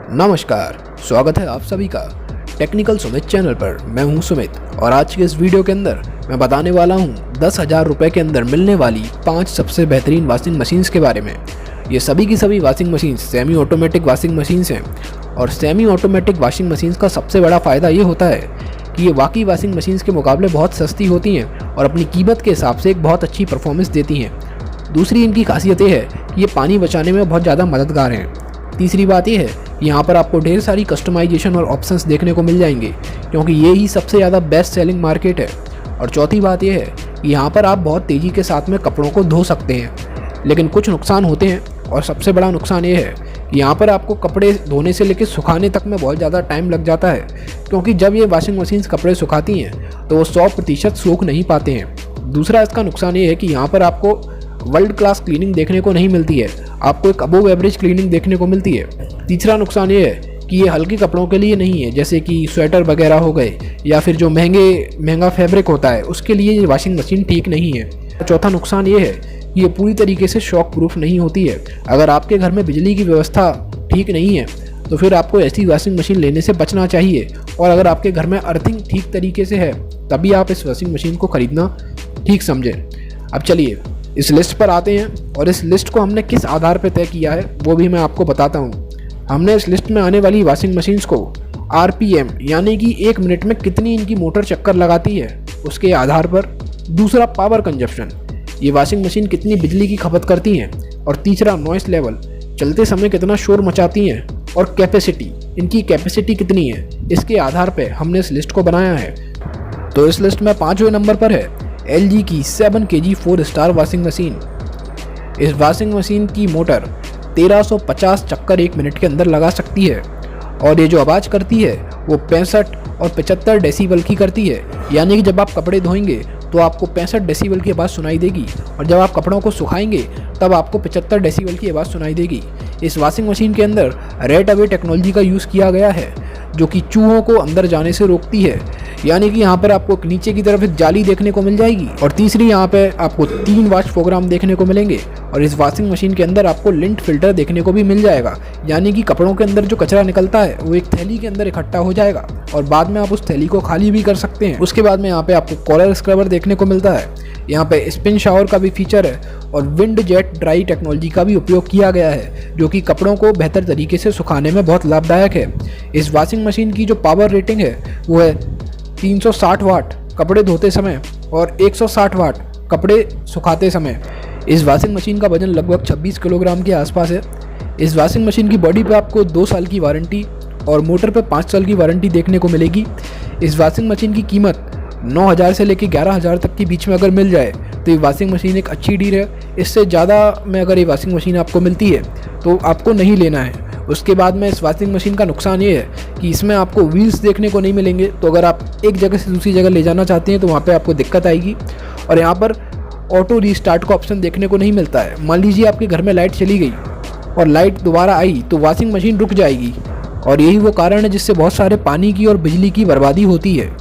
नमस्कार, स्वागत है आप सभी का टेक्निकल सुमित चैनल पर। मैं हूं सुमित और आज के इस वीडियो के अंदर मैं बताने वाला हूं 10,000 रुपये के अंदर मिलने वाली 5 सबसे बेहतरीन वॉशिंग मशीन्स के बारे में। ये सभी की सभी washing machines semi automatic washing machines हैं और सेमी ऑटोमेटिक वॉशिंग मशीन्स का सबसे बड़ा फ़ायदा ये होता है कि ये बाकी वॉशिंग मशीन्स के मुकाबले बहुत सस्ती होती हैं और अपनी कीमत के हिसाब से एक बहुत अच्छी परफॉर्मेंस देती हैं। दूसरी इनकी खासियत ये है कि ये पानी बचाने में बहुत ज़्यादा मददगार हैं। तीसरी बात यह है कि यहाँ पर आपको ढेर सारी कस्टमाइजेशन और ऑप्शंस देखने को मिल जाएंगे क्योंकि ये ही सबसे ज़्यादा बेस्ट सेलिंग मार्केट है। और चौथी बात यह है कि यहाँ पर आप बहुत तेज़ी के साथ में कपड़ों को धो सकते हैं, लेकिन कुछ नुकसान होते हैं और सबसे बड़ा नुकसान ये है कि यहाँ पर आपको कपड़े धोने से लेकर सुखाने तक में बहुत ज़्यादा टाइम लग जाता है, क्योंकि जब ये वॉशिंग मशीन्स कपड़े सुखाती हैं तो वो 100% सूख नहीं पाते हैं। दूसरा इसका नुकसान ये है कि यहाँ पर आपको वर्ल्ड क्लास क्लीनिंग देखने को नहीं मिलती है, आपको एक अबोव एवरेज क्लीनिंग देखने को मिलती है। तीसरा नुकसान ये है कि ये हल्के कपड़ों के लिए नहीं है, जैसे कि स्वेटर वगैरह हो गए या फिर जो महंगा फैब्रिक होता है उसके लिए ये वॉशिंग मशीन ठीक नहीं है। चौथा नुकसान ये है कि ये पूरी तरीके से शॉक प्रूफ नहीं होती है। अगर आपके घर में बिजली की व्यवस्था ठीक नहीं है तो फिर आपको ऐसी वॉशिंग मशीन लेने से बचना चाहिए, और अगर आपके घर में अर्थिंग ठीक तरीके से है तभी आप इस वॉशिंग मशीन को ख़रीदना ठीक समझें। अब चलिए इस लिस्ट पर आते हैं और इस लिस्ट को हमने किस आधार पर तय किया है वो भी मैं आपको बताता हूँ। हमने इस लिस्ट में आने वाली वॉशिंग मशीन्स को RPM यानी कि 1 मिनट में कितनी इनकी मोटर चक्कर लगाती है उसके आधार पर, दूसरा पावर कंजप्शन, ये वॉशिंग मशीन कितनी बिजली की खपत करती हैं, और तीसरा नॉइस लेवल, चलते समय कितना शोर मचाती हैं, और कैपेसिटी, इनकी कैपेसिटी कितनी है, इसके आधार पर हमने इस लिस्ट को बनाया है। तो इस लिस्ट में 5वें नंबर पर है LG की 7 kg 4 स्टार वॉशिंग मशीन। इस वॉशिंग मशीन की मोटर 1350 चक्कर 1 मिनट के अंदर लगा सकती है और ये जो आवाज़ करती है वो 65 और 75 डेसीबल की करती है, यानी कि जब आप कपड़े धोएंगे तो आपको 65 डेसीबल की आवाज़ सुनाई देगी और जब आप कपड़ों को सुखाएंगे तब आपको 75 डेसीबल की आवाज़ सुनाई देगी। इस वॉशिंग मशीन के अंदर रेट अवे टेक्नोलॉजी का यूज़ किया गया है जो कि चूहों को अंदर जाने से रोकती है, यानी कि यहाँ पर आपको नीचे की तरफ एक जाली देखने को मिल जाएगी। और तीसरी यहाँ पे आपको 3 वॉश प्रोग्राम देखने को मिलेंगे और इस वॉशिंग मशीन के अंदर आपको लिंट फिल्टर देखने को भी मिल जाएगा, यानी कि कपड़ों के अंदर जो कचरा निकलता है वो एक थैली के अंदर इकट्ठा हो जाएगा और बाद में आप उस थैली को खाली भी कर सकते हैं। उसके बाद में यहाँ पे आपको कॉलर स्क्रबर देखने को मिलता है, यहाँ पे स्पिन शावर का भी फीचर है और विंड जेट ड्राई टेक्नोलॉजी का भी उपयोग किया गया है जो कि कपड़ों को बेहतर तरीके से सुखाने में बहुत लाभदायक है। इस वॉशिंग मशीन की जो पावर रेटिंग है वो है 360 वाट कपड़े धोते समय और 160 वाट कपड़े सुखाते समय। इस वॉशिंग मशीन का वजन लगभग 26 किलोग्राम के आसपास है। इस वॉशिंग मशीन की बॉडी पे आपको 2 साल की वारंटी और मोटर पे 5 साल की वारंटी देखने को मिलेगी। इस वॉशिंग मशीन की कीमत 9,000 से लेकर 11,000 तक के बीच में अगर मिल जाए तो ये वॉशिंग मशीन एक अच्छी डील है। इससे ज़्यादा में अगर ये वॉशिंग मशीन आपको मिलती है तो आपको नहीं लेना है। उसके बाद में इस वॉशिंग मशीन का नुकसान ये है कि इसमें आपको व्हील्स देखने को नहीं मिलेंगे, तो अगर आप एक जगह से दूसरी जगह ले जाना चाहते हैं तो वहाँ पे आपको दिक्कत आएगी। और यहाँ पर ऑटो रीस्टार्ट का ऑप्शन देखने को नहीं मिलता है। मान लीजिए आपके घर में लाइट चली गई और लाइट दोबारा आई तो वॉशिंग मशीन रुक जाएगी और यही वो कारण है जिससे बहुत सारे पानी की और बिजली की बर्बादी होती है।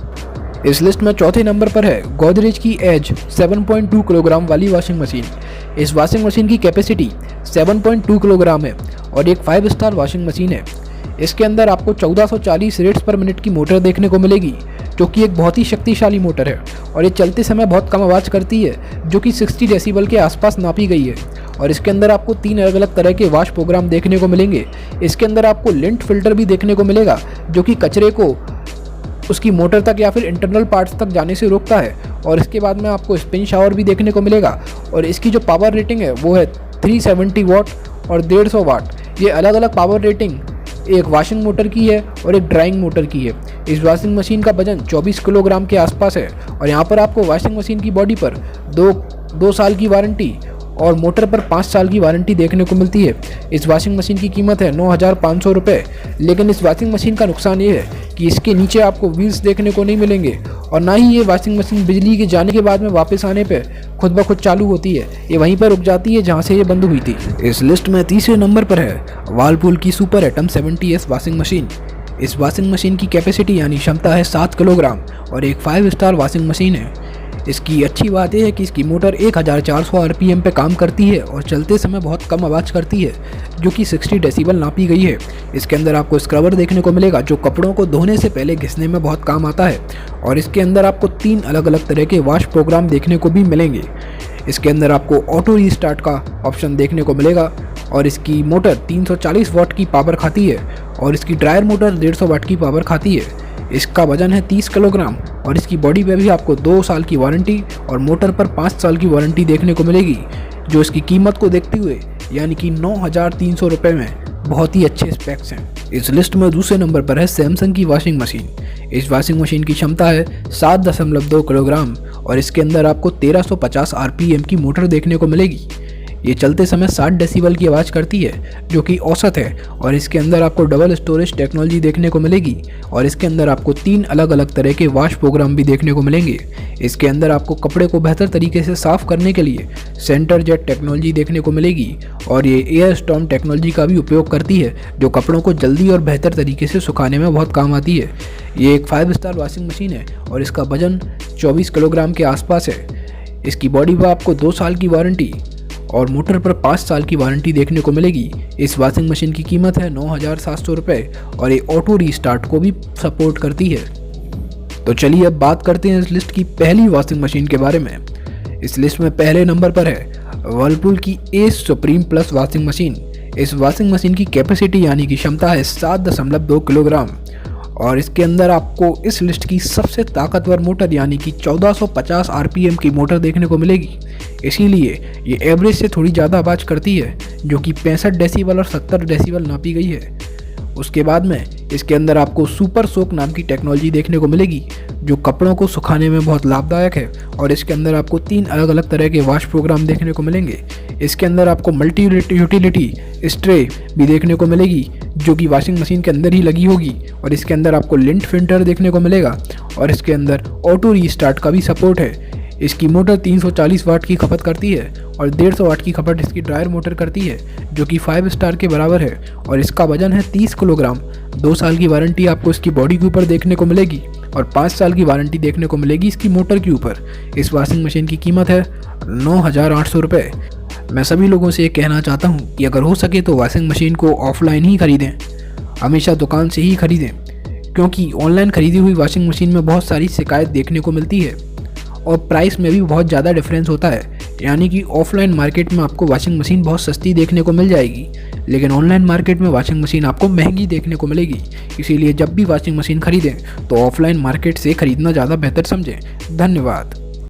इस लिस्ट में चौथे नंबर पर है गोदरेज की एज 7.2 किलोग्राम वाली वॉशिंग मशीन। इस वॉशिंग मशीन की कैपेसिटी 7.2 किलोग्राम है और एक 5 स्टार वॉशिंग मशीन है। इसके अंदर आपको 1440 रेट्स पर मिनट की मोटर देखने को मिलेगी जो कि एक बहुत ही शक्तिशाली मोटर है और ये चलते समय बहुत कम आवाज़ करती है जो कि 60 डेसीबल के आसपास नापी गई है। और इसके अंदर आपको 3 अलग अलग तरह के वॉश प्रोग्राम देखने को मिलेंगे। इसके अंदर आपको लिंट फिल्टर भी देखने को मिलेगा जो कि कचरे को उसकी मोटर तक या फिर इंटरनल पार्ट्स तक जाने से रोकता है। और इसके बाद में आपको स्पिन शावर भी देखने को मिलेगा और इसकी जो पावर रेटिंग है वो है 370 वाट और 150 वाट। ये अलग अलग पावर रेटिंग एक वॉशिंग मोटर की है और एक ड्राइंग मोटर की है। इस वॉशिंग मशीन का वजन 24 किलोग्राम के आसपास है और यहाँ पर आपको वॉशिंग मशीन की बॉडी पर 2 साल की वारंटी और मोटर पर 5 साल की वारंटी देखने को मिलती है। इस वॉशिंग मशीन की कीमत है 9,500 रुपये। लेकिन इस वॉशिंग मशीन का नुकसान ये है कि इसके नीचे आपको व्हील्स देखने को नहीं मिलेंगे और ना ही ये वॉशिंग मशीन बिजली के जाने के बाद में वापस आने पे खुद ब खुद चालू होती है, ये वहीं पर रुक जाती है जहाँ से ये बंद हुई थी। इस लिस्ट में तीसरे नंबर पर है वर्लपूल की super atom 70S washing machine. इस वॉशिंग मशीन की कैपेसिटी यानी क्षमता है 7 किलोग्राम और एक 5 स्टार वॉशिंग मशीन है। इसकी अच्छी बात यह है कि इसकी मोटर 1400 आरपीएम पे काम करती है और चलते समय बहुत कम आवाज़ करती है, जो कि 60 डेसिबल नापी गई है। इसके अंदर आपको स्क्रबर देखने को मिलेगा जो कपड़ों को धोने से पहले घिसने में बहुत काम आता है, और इसके अंदर आपको 3 अलग अलग तरह के वॉश प्रोग्राम देखने को भी मिलेंगे। इसके अंदर आपको ऑटो रीस्टार्ट का ऑप्शन देखने को मिलेगा, और इसकी मोटर 340 वाट की पावर खाती है, और इसकी ड्रायर मोटर 150 वाट की पावर खाती है। इसका वजन है 30 किलोग्राम, और इसकी बॉडी पे भी आपको 2 साल की वारंटी और मोटर पर 5 साल की वारंटी देखने को मिलेगी, जो इसकी कीमत को देखते हुए यानी कि 9,300 रुपये में बहुत ही अच्छे स्पेक्स हैं। इस लिस्ट में दूसरे नंबर पर है सैमसंग की वॉशिंग मशीन। इस वॉशिंग मशीन की क्षमता है 7.2 किलोग्राम, और इसके अंदर आपको 1350 आरपीएम की मोटर देखने को मिलेगी। ये चलते समय 60 डेसिबल की आवाज़ करती है, जो कि औसत है, और इसके अंदर आपको डबल स्टोरेज टेक्नोलॉजी देखने को मिलेगी, और इसके अंदर आपको 3 अलग अलग तरह के वॉश प्रोग्राम भी देखने को मिलेंगे। इसके अंदर आपको कपड़े को बेहतर तरीके से साफ़ करने के लिए सेंटर जेट टेक्नोलॉजी देखने को मिलेगी, और ये एयर स्टॉर्म टेक्नोलॉजी का भी उपयोग करती है, जो कपड़ों को जल्दी और बेहतर तरीके से सुखाने में बहुत काम आती है। ये एक 5 स्टार वॉशिंग मशीन है, और इसका वजन 24 किलोग्राम के आसपास है। इसकी बॉडी पर आपको 2 साल की वारंटी और मोटर पर 5 साल की वारंटी देखने को मिलेगी। इस वॉशिंग मशीन की कीमत है 9,700 रुपये, और ये ऑटो रीस्टार्ट को भी सपोर्ट करती है। तो चलिए अब बात करते हैं इस लिस्ट की पहली वॉशिंग मशीन के बारे में। इस लिस्ट में पहले नंबर पर है वर्लपूल की S supreme plus washing machine. इस वॉशिंग मशीन की कैपेसिटी यानी कि क्षमता है 7.2 किलोग्राम, और इसके अंदर आपको इस लिस्ट की सबसे ताकतवर मोटर यानी कि 1450 आरपीएम की मोटर देखने को मिलेगी। इसीलिए ये एवरेज से थोड़ी ज़्यादा आवाज़ करती है, जो कि 65 डेसिबल और 70 डेसिबल नापी गई है। उसके बाद में इसके अंदर आपको सुपर सोक नाम की टेक्नोलॉजी देखने को मिलेगी, जो कपड़ों को सुखाने में बहुत लाभदायक है, और इसके अंदर आपको 3 अलग अलग तरह के वॉश प्रोग्राम देखने को मिलेंगे। इसके अंदर आपको मल्टी यूटिलिटी स्ट्रे भी देखने को मिलेगी, जो कि वॉशिंग मशीन के अंदर ही लगी होगी, और इसके अंदर आपको लिंट फिल्टर देखने को मिलेगा, और इसके अंदर ऑटो रीस्टार्ट का भी सपोर्ट है। इसकी मोटर 340 वाट की खपत करती है, और 150 वाट की खपत इसकी ड्रायर मोटर करती है, जो कि 5 स्टार के बराबर है, और इसका वजन है 30 किलोग्राम। 2 साल की वारंटी आपको इसकी बॉडी के ऊपर देखने को मिलेगी, और 5 साल की वारंटी देखने को मिलेगी इसकी मोटर के ऊपर। इस वॉशिंग मशीन की कीमत है 9,800 रुपये। मैं सभी लोगों से ये कहना चाहता हूँ कि अगर हो सके तो वॉशिंग मशीन को ऑफलाइन ही खरीदें, हमेशा दुकान से ही खरीदें, क्योंकि ऑनलाइन खरीदी हुई वॉशिंग मशीन में बहुत सारी शिकायत देखने को मिलती है, और प्राइस में भी बहुत ज़्यादा डिफरेंस होता है। यानी कि ऑफलाइन मार्केट में आपको वॉशिंग मशीन बहुत सस्ती देखने को मिल जाएगी, लेकिन ऑनलाइन मार्केट में वॉशिंग मशीन आपको महंगी देखने को मिलेगी। इसीलिए जब भी वॉशिंग मशीन खरीदें तो ऑफलाइन मार्केट से खरीदना ज़्यादा बेहतर समझें। धन्यवाद।